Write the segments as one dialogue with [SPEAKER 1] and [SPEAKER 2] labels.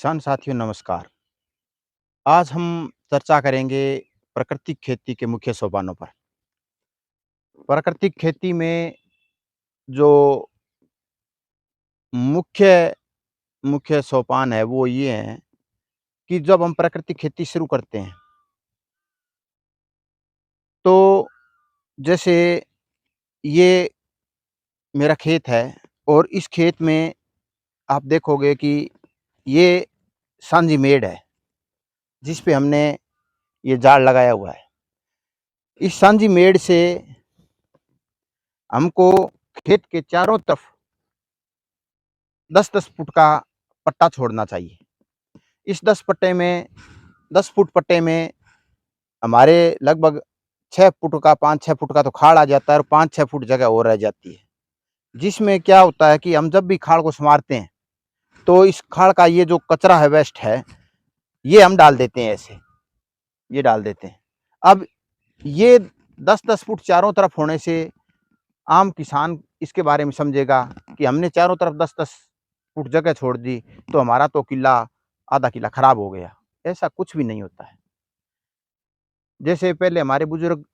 [SPEAKER 1] किसान साथियों नमस्कार। आज हम चर्चा करेंगे प्राकृतिक खेती के मुख्य सोपानों पर। प्राकृतिक खेती में जो मुख्य मुख्य सोपान है वो ये हैं कि जब हम प्राकृतिक खेती शुरू करते हैं, तो जैसे ये मेरा खेत है और इस खेत में आप देखोगे कि ये सांझी मेड़ है, जिस पे हमने ये जाल लगाया हुआ है। इस सांझी मेड़ से हमको खेत के चारों तरफ 10-10 फुट का पट्टा छोड़ना चाहिए। इस 10 फुट पट्टे में हमारे लगभग 6 फुट का 5-6 फुट का तो खाड़ आ जाता है और 5-6 फुट जगह और रह जाती है। जिसमें क्या होता है कि हम जब भी खाड़ को संवारते हैं, तो इस खाड़ का ये जो कचरा है, वेस्ट है, ये हम डाल देते हैं ऐसे, ये डाल देते हैं। अब ये 10-10 फुट चारों तरफ होने से आम किसान इसके बारे में समझेगा कि हमने चारों तरफ 10-10 फुट जगह छोड़ दी, तो हमारा तो किला, आधा किला खराब हो गया। ऐसा कुछ भी नहीं होता है। जैसे पहले हमारे बुजुर्ग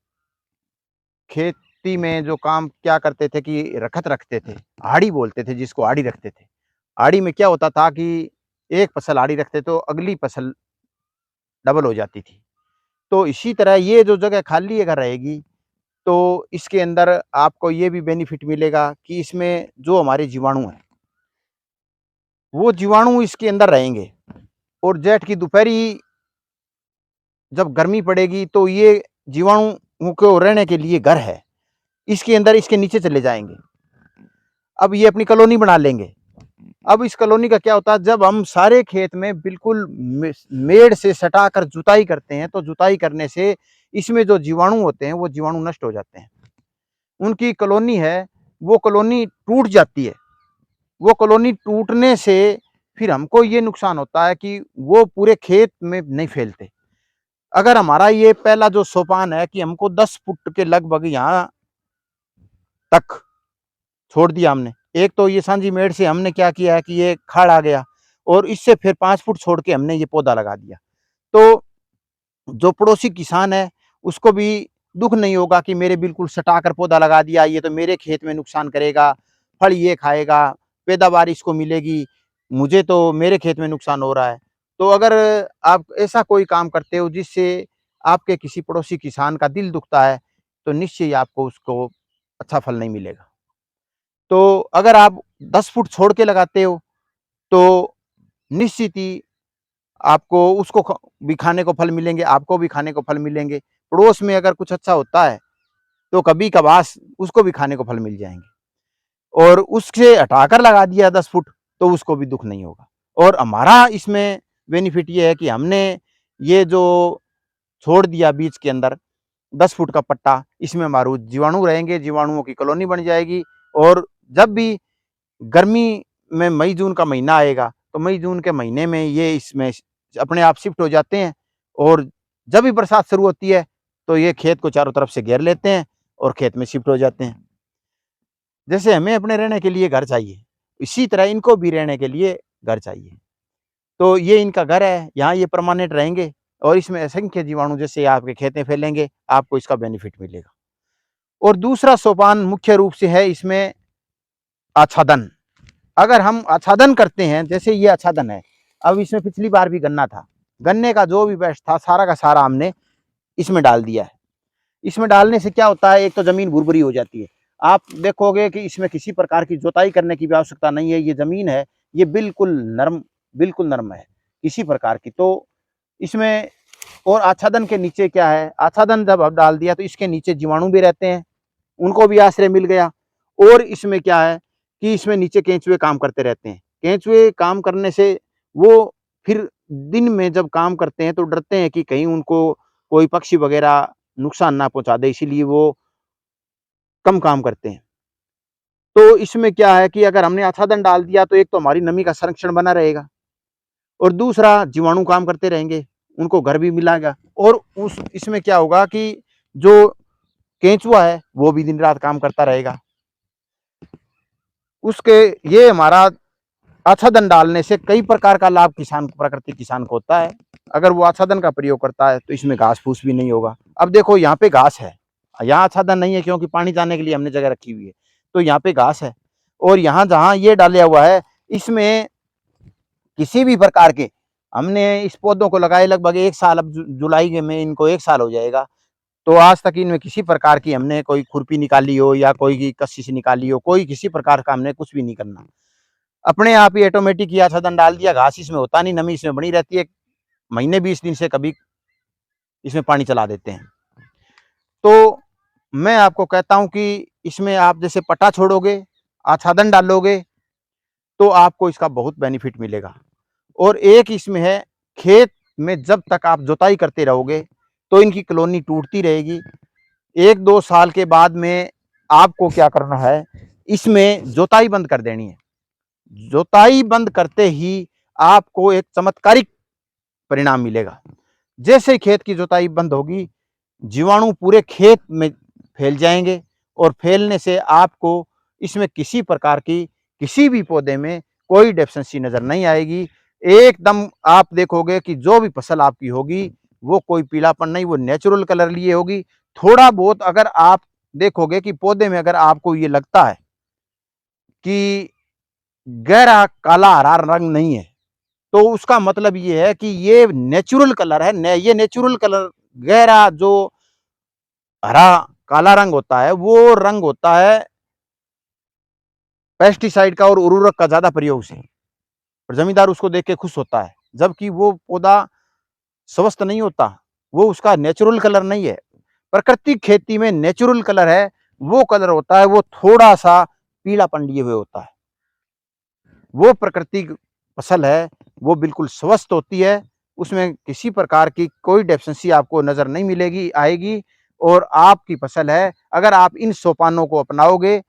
[SPEAKER 1] खेती में जो काम क्या करते थे कि रखत रखते थे, आड़ी बोलते थे जिसको, आड़ी रखते थे। आड़ी में क्या होता था कि एक फसल आड़ी रखते तो अगली फसल डबल हो जाती थी। तो इसी तरह ये जो जगह खाली अगर रहेगी, तो इसके अंदर आपको ये भी बेनिफिट मिलेगा कि इसमें जो हमारे जीवाणु हैं, वो जीवाणु इसके अंदर रहेंगे और जेठ की दोपहरी जब गर्मी पड़ेगी तो ये जीवाणुओं को रहने के लिए घर है, इसके अंदर इसके नीचे चले जाएंगे। अब ये अपनी कॉलोनी बना लेंगे। अब इस कॉलोनी का क्या होता है, जब हम सारे खेत में बिल्कुल मेड़ से सटाकर जुताई करते हैं, तो जुताई करने से इसमें जो जीवाणु होते हैं वो जीवाणु नष्ट हो जाते हैं। उनकी कॉलोनी है, वो कॉलोनी टूट जाती है। वो कॉलोनी टूटने से फिर हमको ये नुकसान होता है कि वो पूरे खेत में नहीं फैलते। अगर हमारा ये पहला जो सोपान है कि हमको 10 फुट के लगभग यहाँ तक छोड़ दिया हमने, एक तो ये सांझी मेड़ से हमने क्या किया है कि ये खाड़ आ गया और इससे फिर 5 फुट छोड़ के हमने ये पौधा लगा दिया। तो जो पड़ोसी किसान है उसको भी दुख नहीं होगा कि मेरे बिल्कुल सटाकर पौधा लगा दिया, ये तो मेरे खेत में नुकसान करेगा, फल ये खाएगा, पैदावार इसको मिलेगी, मुझे तो मेरे खेत में नुकसान हो रहा है। तो अगर आप ऐसा कोई काम करते हो जिससे आपके किसी पड़ोसी किसान का दिल दुखता है, तो निश्चय ही आपको उसको अच्छा फल नहीं मिलेगा। तो अगर आप 10 फुट छोड़ के लगाते हो, तो निश्चित ही आपको उसको भी खाने को फल मिलेंगे, आपको भी खाने को फल मिलेंगे। पड़ोस में अगर कुछ अच्छा होता है, तो कभी कभार उसको भी खाने को फल मिल जाएँगे और उससे हटाकर लगा दिया 10 फुट, तो उसको भी दुःख नहीं होगा। और हमारा इसमें बेनिफिट ये है कि हमने ये जो छोड़ दिया बीच के अंदर 10 फुट का पट्टा, इसमें हमारे जीवाणु रहेंगे, जीवाणुओं की कॉलोनी बन जाएगी और जब भी गर्मी में मई-जून का महीना आएगा, तो मई-जून के महीने में ये इसमें अपने आप शिफ्ट हो जाते हैं और जब भी बरसात शुरू होती है, तो ये खेत को चारों तरफ से घेर लेते हैं और खेत में शिफ्ट हो जाते हैं। जैसे हमें अपने रहने के लिए घर चाहिए, इसी तरह इनको भी रहने के लिए घर चाहिए। तो ये इनका घर है, यहाँ ये परमानेंट रहेंगे और इसमें असंख्य जीवाणु जैसे आपके खेत में फैलेंगे, आपको इसका बेनिफिट मिलेगा। और दूसरा सोपान मुख्य रूप से है इसमें आच्छादन। अगर हम आच्छादन करते हैं, जैसे ये आच्छादन है, अब इसमें पिछली बार भी गन्ना था, गन्ने का जो भी वेस्ट था सारा का सारा हमने इसमें डाल दिया है। इसमें डालने से क्या होता है, एक तो जमीन भुरभुरी हो जाती है। आप देखोगे कि इसमें किसी प्रकार की जोताई करने की भी आवश्यकता नहीं है। ये जमीन है, ये बिल्कुल नर्म है किसी प्रकार की। तो इसमें और आच्छादन के नीचे क्या है, आच्छादन जब अब डाल दिया तो इसके नीचे जीवाणु भी रहते हैं, उनको भी आश्रय मिल गया। और इसमें क्या है कि इसमें नीचे केंचुए काम करते रहते हैं। केंचुए काम करने से वो फिर दिन में जब काम करते हैं तो डरते हैं कि कहीं उनको कोई पक्षी वगैरह नुकसान ना पहुंचा दे, इसीलिए वो कम काम करते हैं। तो इसमें क्या है कि अगर हमने आच्छादन डाल दिया तो एक तो हमारी नमी का संरक्षण बना रहेगा और दूसरा जीवाणु काम करते रहेंगे, उनको घर भी मिलेगा और उस इसमें क्या होगा कि जो केंचुआ है वो भी दिन रात काम करता रहेगा। उसके ये हमारा आच्छादन डालने से कई प्रकार का लाभ प्राकृतिक किसान को होता है। अगर वो आच्छादन का प्रयोग करता है तो इसमें घास फूस भी नहीं होगा। अब देखो यहाँ पे घास है, यहाँ आच्छादन नहीं है क्योंकि पानी जाने के लिए हमने जगह रखी हुई है, तो यहाँ पे घास है। और यहाँ जहाँ ये डाला हुआ है इसमें किसी भी प्रकार के, हमने इस पौधों को लगाए लगभग 1 साल, अब जुलाई में इनको 1 साल हो जाएगा, तो आज तक इनमें किसी प्रकार की हमने कोई खुरपी निकाली हो या कोई कस्सी से निकाली हो, कोई किसी प्रकार का हमने कुछ भी नहीं करना। अपने आप ही ऑटोमेटिक ही आच्छादन डाल दिया, घास इसमें होता नहीं, नमी इसमें बनी रहती है। महीने 20 दिन से कभी इसमें पानी चला देते हैं। तो मैं आपको कहता हूं कि इसमें आप जैसे पट्टा छोड़ोगे, आच्छादन डालोगे, तो आपको इसका बहुत बेनिफिट मिलेगा। और एक इसमें है, खेत में जब तक आप जुताई करते रहोगे तो इनकी कॉलोनी टूटती रहेगी। 1-2 साल के बाद में आपको क्या करना है, इसमें जुताई बंद कर देनी है। जुताई बंद करते ही आपको एक चमत्कारिक परिणाम मिलेगा। जैसे ही खेत की जुताई बंद होगी, जीवाणु पूरे खेत में फैल जाएंगे और फैलने से आपको इसमें किसी प्रकार की, किसी भी पौधे में कोई डेफिशिएंसी नजर नहीं आएगी। एकदम आप देखोगे कि जो भी फसल आपकी होगी वो कोई पीलापन नहीं, वो नेचुरल कलर लिए होगी। थोड़ा बहुत अगर आप देखोगे कि पौधे में अगर आपको ये लगता है कि गहरा काला हरा रंग नहीं है, तो उसका मतलब ये है कि ये नेचुरल कलर है। ये नेचुरल कलर, गहरा जो हरा काला रंग होता है, वो रंग होता है पेस्टिसाइड का और उर्वरक का ज्यादा प्रयोग से, और जमींदार उसको देख के खुश होता है, जबकि वो पौधा स्वस्थ नहीं होता, वो उसका नेचुरल कलर नहीं है। प्राकृतिक खेती में नेचुरल कलर है, वो कलर होता है, वो थोड़ा सा पीलापन लिए हुए होता है। वो प्राकृतिक फसल है, वो बिल्कुल स्वस्थ होती है, उसमें किसी प्रकार की कोई डेफिशिएंसी आपको नजर नहीं मिलेगी, आएगी। और आपकी फसल है, अगर आप इन सोपानों को अपनाओगे,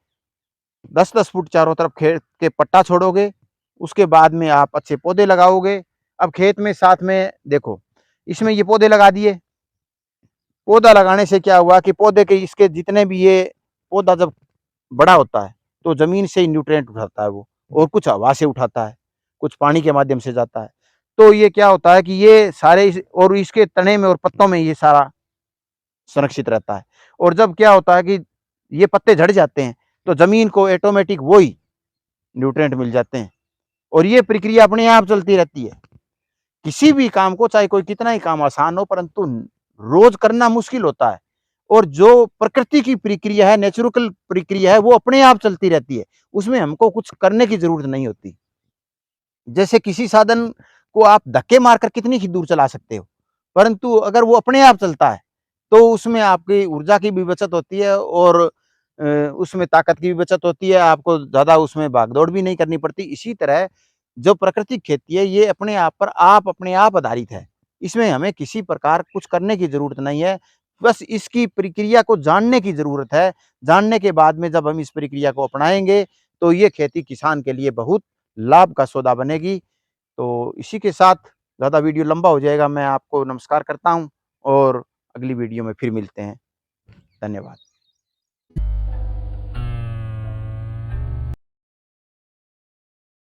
[SPEAKER 1] 10-10 फुट चारों तरफ खेत के पट्टा छोड़ोगे, उसके बाद में आप अच्छे पौधे लगाओगे। अब खेत में साथ में देखो, इसमें ये पौधे लगा दिए, पौधा लगाने से क्या हुआ कि पौधे के इसके जितने भी, ये पौधा जब बड़ा होता है तो जमीन से ही न्यूट्रिएंट उठाता है वो, और कुछ हवा से उठाता है, कुछ पानी के माध्यम से जाता है। तो ये क्या होता है कि ये सारे और इसके तने में और पत्तों में ये सारा संरक्षित रहता है। और जब क्या होता है कि ये पत्ते झड़ जाते हैं तो जमीन को ऑटोमेटिक वो ही न्यूट्रिएंट मिल जाते हैं, और ये प्रक्रिया अपने आप चलती रहती है। किसी भी काम को, चाहे कोई कितना ही काम आसान हो, परंतु रोज करना मुश्किल होता है। और जो प्रकृति की प्रक्रिया है, नेचुरल प्रक्रिया है, वो अपने आप चलती रहती है, उसमें हमको कुछ करने की जरूरत नहीं होती। जैसे किसी साधन को आप धक्के मारकर कितनी ही दूर चला सकते हो, परंतु अगर वो अपने आप चलता है तो उसमें आपकी ऊर्जा की भी बचत होती है, और उसमें ताकत की भी बचत होती है, आपको ज्यादा उसमें भागदौड़ भी नहीं करनी पड़ती। इसी तरह जो प्राकृतिक खेती है, ये अपने आप पर अपने आप आधारित है, इसमें हमें किसी प्रकार कुछ करने की जरूरत नहीं है, बस इसकी प्रक्रिया को जानने की जरूरत है। जानने के बाद में जब हम इस प्रक्रिया को अपनाएंगे तो ये खेती किसान के लिए बहुत लाभ का सौदा बनेगी। तो इसी के साथ, ज़्यादा वीडियो लंबा हो जाएगा, मैं आपको नमस्कार करता हूँ और अगली वीडियो में फिर मिलते हैं। धन्यवाद।